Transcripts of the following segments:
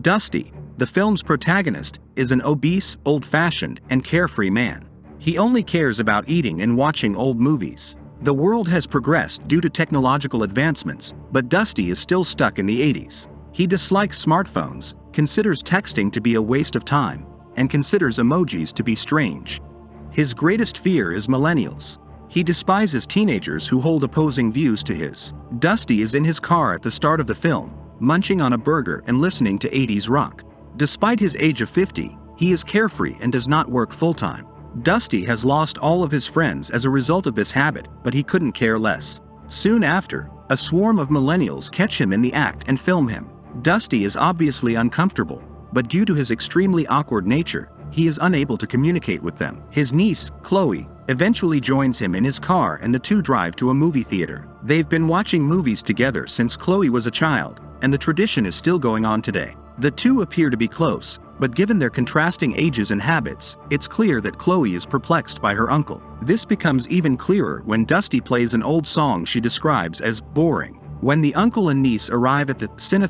Dusty, the film's protagonist, is an obese, old-fashioned, and carefree man. He only cares about eating and watching old movies. The world has progressed due to technological advancements, but Dusty is still stuck in the 80s. He dislikes smartphones, considers texting to be a waste of time, and considers emojis to be strange. His greatest fear is millennials. He despises teenagers who hold opposing views to his. Dusty is in his car at the start of the film, munching on a burger and listening to 80s rock. Despite his age of 50, he is carefree and does not work full-time. Dusty has lost all of his friends as a result of this habit, but he couldn't care less. Soon after, a swarm of millennials catch him in the act and film him. Dusty is obviously uncomfortable, but due to his extremely awkward nature, he is unable to communicate with them. His niece, Chloe, eventually joins him in his car and the two drive to a movie theater. They've been watching movies together since Chloe was a child, and the tradition is still going on today. The two appear to be close, but given their contrasting ages and habits, it's clear that Chloe is perplexed by her uncle. This becomes even clearer when Dusty plays an old song she describes as boring. When the uncle and niece arrive at the Sine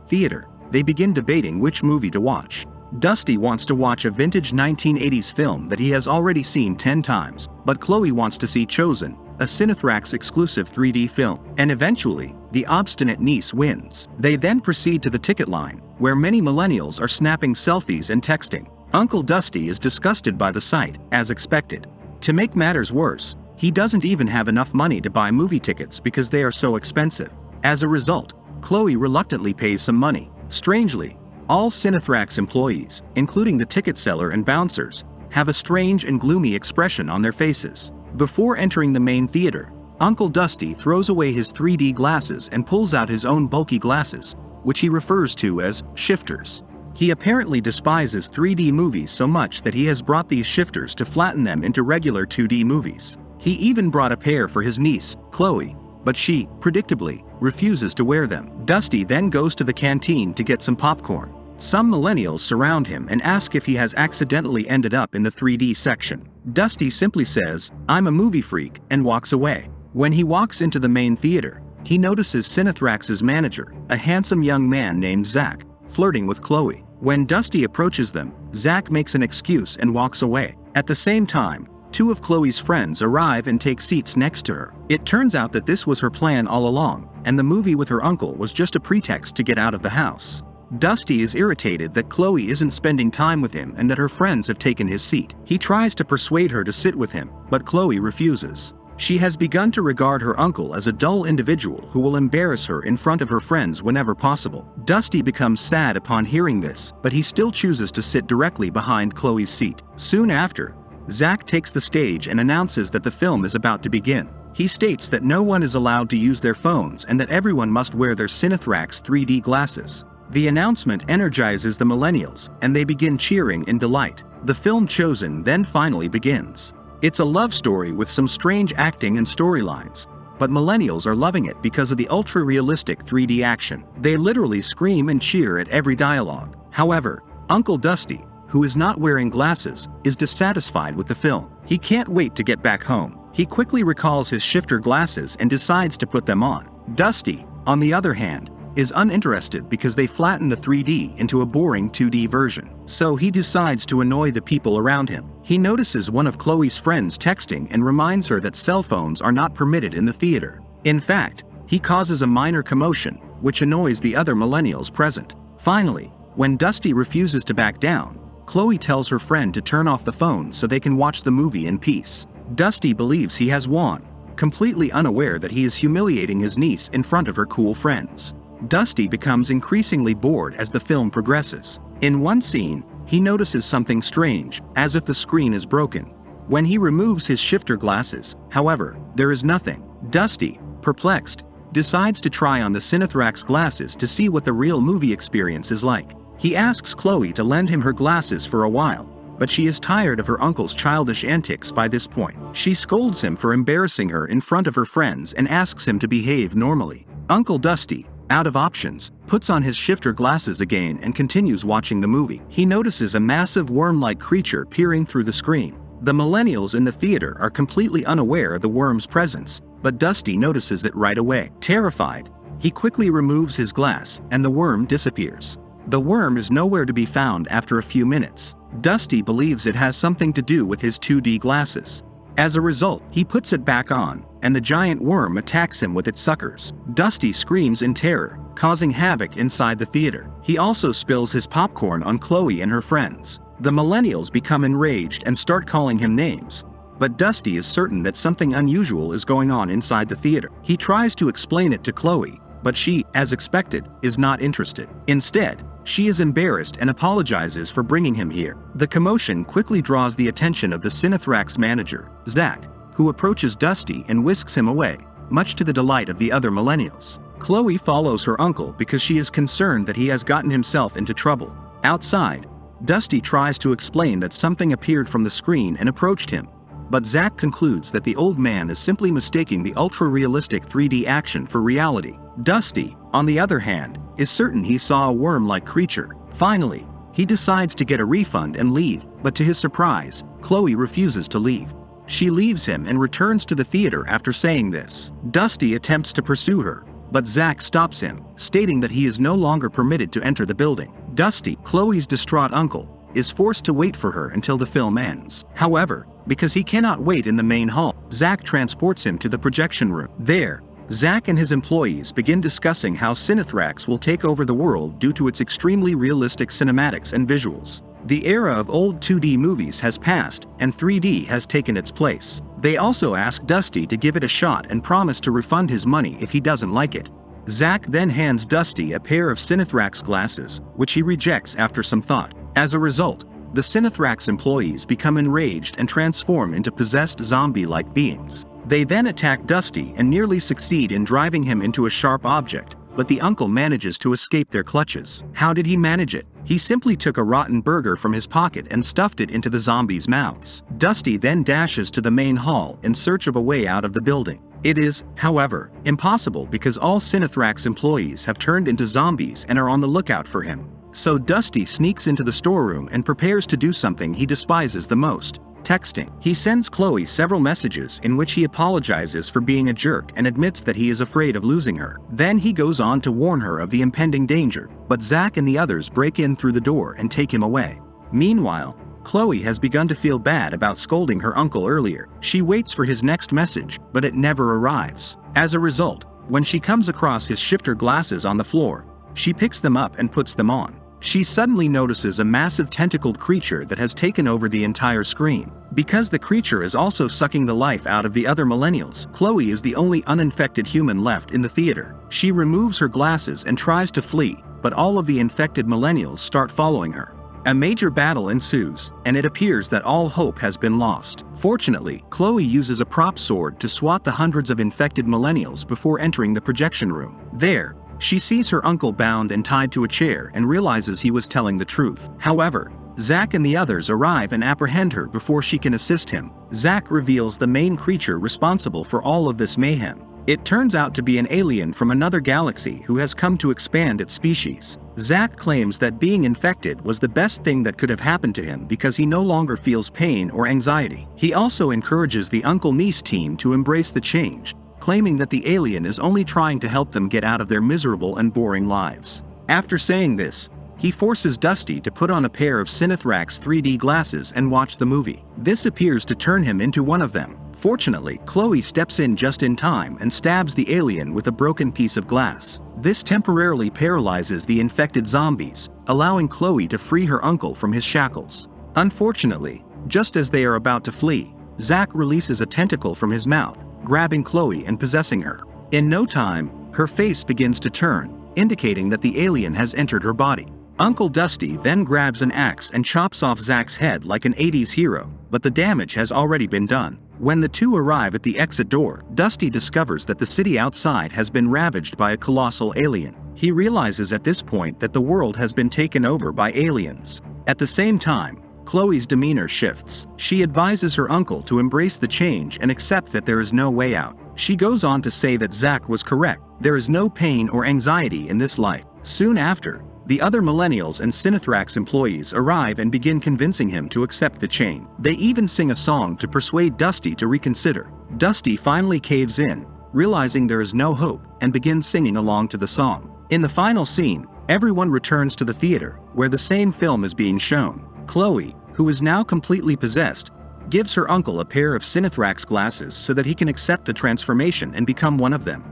theater, they begin debating which movie to watch. Dusty wants to watch a vintage 1980s film that he has already seen 10 times, but Chloe wants to see Chosen, a Cinethrax exclusive 3D film, and eventually, the obstinate niece wins. They then proceed to the ticket line, where many millennials are snapping selfies and texting. Uncle Dusty is disgusted by the sight, as expected. To make matters worse, he doesn't even have enough money to buy movie tickets because they are so expensive. As a result, Chloe reluctantly pays some money. Strangely, all Cinethrax employees, including the ticket seller and bouncers, have a strange and gloomy expression on their faces. Before entering the main theater, Uncle Dusty throws away his 3D glasses and pulls out his own bulky glasses, which he refers to as shifters. He apparently despises 3D movies so much that he has brought these shifters to flatten them into regular 2D movies. He even brought a pair for his niece, Chloe, but she, predictably, refuses to wear them. Dusty then goes to the canteen to get some popcorn. Some millennials surround him and ask if he has accidentally ended up in the 3D section. Dusty simply says, "I'm a movie freak," and walks away. When he walks into the main theater, he notices Cinethrax's manager, a handsome young man named Zach, flirting with Chloe. When Dusty approaches them, Zach makes an excuse and walks away. At the same time, two of Chloe's friends arrive and take seats next to her. It turns out that this was her plan all along, and the movie with her uncle was just a pretext to get out of the house. Dusty is irritated that Chloe isn't spending time with him and that her friends have taken his seat. He tries to persuade her to sit with him, but Chloe refuses. She has begun to regard her uncle as a dull individual who will embarrass her in front of her friends whenever possible. Dusty becomes sad upon hearing this, but he still chooses to sit directly behind Chloe's seat. Soon after, Zach takes the stage and announces that the film is about to begin. He states that no one is allowed to use their phones and that everyone must wear their Cinethrax 3D glasses. The announcement energizes the millennials, and they begin cheering in delight. The film Chosen then finally begins. It's a love story with some strange acting and storylines, but millennials are loving it because of the ultra-realistic 3D action. They literally scream and cheer at every dialogue. However, Uncle Dusty, who is not wearing glasses, is dissatisfied with the film. He can't wait to get back home. He quickly recalls his shifter glasses and decides to put them on. Dusty, on the other hand, is uninterested because they flatten the 3D into a boring 2D version. So he decides to annoy the people around him. He notices one of Chloe's friends texting and reminds her that cell phones are not permitted in the theater. In fact, he causes a minor commotion, which annoys the other millennials present. Finally, when Dusty refuses to back down, Chloe tells her friend to turn off the phone so they can watch the movie in peace. Dusty believes he has won, completely unaware that he is humiliating his niece in front of her cool friends. Dusty becomes increasingly bored as the film progresses. In one scene, he notices something strange, as if the screen is broken. When he removes his shifter glasses, however, there is nothing. Dusty, perplexed, decides to try on the Cinethrax glasses to see what the real movie experience is like. He asks Chloe to lend him her glasses for a while, but she is tired of her uncle's childish antics by this point. She scolds him for embarrassing her in front of her friends and asks him to behave normally. Uncle Dusty, out of options, puts on his shifter glasses again and continues watching the movie. He notices a massive worm-like creature peering through the screen. The millennials in the theater are completely unaware of the worm's presence, but Dusty notices it right away. Terrified, he quickly removes his glass and the worm disappears. The worm is nowhere to be found after a few minutes. Dusty believes it has something to do with his 2D glasses. As a result, he puts it back on, and the giant worm attacks him with its suckers. Dusty screams in terror, causing havoc inside the theater. He also spills his popcorn on Chloe and her friends. The millennials become enraged and start calling him names. But Dusty is certain that something unusual is going on inside the theater. He tries to explain it to Chloe, but she, as expected, is not interested. Instead, she is embarrassed and apologizes for bringing him here. The commotion quickly draws the attention of the Cinethrax manager, Zach, who approaches Dusty and whisks him away, much to the delight of the other millennials. Chloe follows her uncle because she is concerned that he has gotten himself into trouble. Outside, Dusty tries to explain that something appeared from the screen and approached him, but Zach concludes that the old man is simply mistaking the ultra-realistic 3D action for reality. Dusty, on the other hand, is certain he saw a worm-like creature. Finally, he decides to get a refund and leave, but to his surprise, Chloe refuses to leave. She leaves him and returns to the theater after saying this. Dusty attempts to pursue her, but Zach stops him, stating that he is no longer permitted to enter the building. Dusty, Chloe's distraught uncle, is forced to wait for her until the film ends. However, because he cannot wait in the main hall, Zach transports him to the projection room. There, Zach and his employees begin discussing how Cinethrax will take over the world due to its extremely realistic cinematics and visuals. The era of old 2D movies has passed, and 3D has taken its place. They also ask Dusty to give it a shot and promise to refund his money if he doesn't like it. Zach then hands Dusty a pair of Cinethrax glasses, which he rejects after some thought. As a result, the Cinethrax employees become enraged and transform into possessed zombie-like beings. They then attack Dusty and nearly succeed in driving him into a sharp object, but the uncle manages to escape their clutches. How did he manage it? He simply took a rotten burger from his pocket and stuffed it into the zombies' mouths. Dusty then dashes to the main hall in search of a way out of the building. It is, however, impossible because all Cinethrax employees have turned into zombies and are on the lookout for him. So Dusty sneaks into the storeroom and prepares to do something he despises the most: texting. He sends Chloe several messages in which he apologizes for being a jerk and admits that he is afraid of losing her. Then he goes on to warn her of the impending danger, but Zach and the others break in through the door and take him away. Meanwhile, Chloe has begun to feel bad about scolding her uncle earlier. She waits for his next message, but it never arrives. As a result, when she comes across his shifter glasses on the floor, she picks them up and puts them on. She suddenly notices a massive tentacled creature that has taken over the entire screen. Because the creature is also sucking the life out of the other millennials, Chloe is the only uninfected human left in the theater. She removes her glasses and tries to flee, but all of the infected millennials start following her. A major battle ensues, and it appears that all hope has been lost. Fortunately, Chloe uses a prop sword to swat the hundreds of infected millennials before entering the projection room. There, she sees her uncle bound and tied to a chair and realizes he was telling the truth. However, Zach and the others arrive and apprehend her before she can assist him. Zach reveals the main creature responsible for all of this mayhem. It turns out to be an alien from another galaxy who has come to expand its species. Zach claims that being infected was the best thing that could have happened to him because he no longer feels pain or anxiety. He also encourages the uncle-niece team to embrace the change, claiming that the alien is only trying to help them get out of their miserable and boring lives. After saying this, he forces Dusty to put on a pair of Cinethrax 3D glasses and watch the movie. This appears to turn him into one of them. Fortunately, Chloe steps in just in time and stabs the alien with a broken piece of glass. This temporarily paralyzes the infected zombies, allowing Chloe to free her uncle from his shackles. Unfortunately, just as they are about to flee, Zach releases a tentacle from his mouth, grabbing Chloe and possessing her. In no time, her face begins to turn, indicating that the alien has entered her body. Uncle Dusty then grabs an axe and chops off Zach's head like an 80s hero, but the damage has already been done. When the two arrive at the exit door, Dusty discovers that the city outside has been ravaged by a colossal alien. He realizes at this point that the world has been taken over by aliens. At the same time, Chloe's demeanor shifts. She advises her uncle to embrace the change and accept that there is no way out. She goes on to say that Zach was correct. There is no pain or anxiety in this life. Soon after, the other millennials and Cinethrax employees arrive and begin convincing him to accept the change. They even sing a song to persuade Dusty to reconsider. Dusty finally caves in, realizing there is no hope, and begins singing along to the song. In the final scene, Everyone returns to the theater, where the same film is being shown. Chloe, who is now completely possessed, gives her uncle a pair of Sinithrax glasses so that he can accept the transformation and become one of them.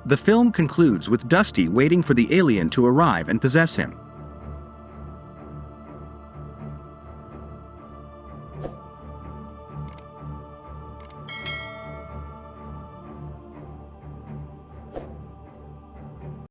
The film concludes with Dusty waiting for the alien to arrive and possess him.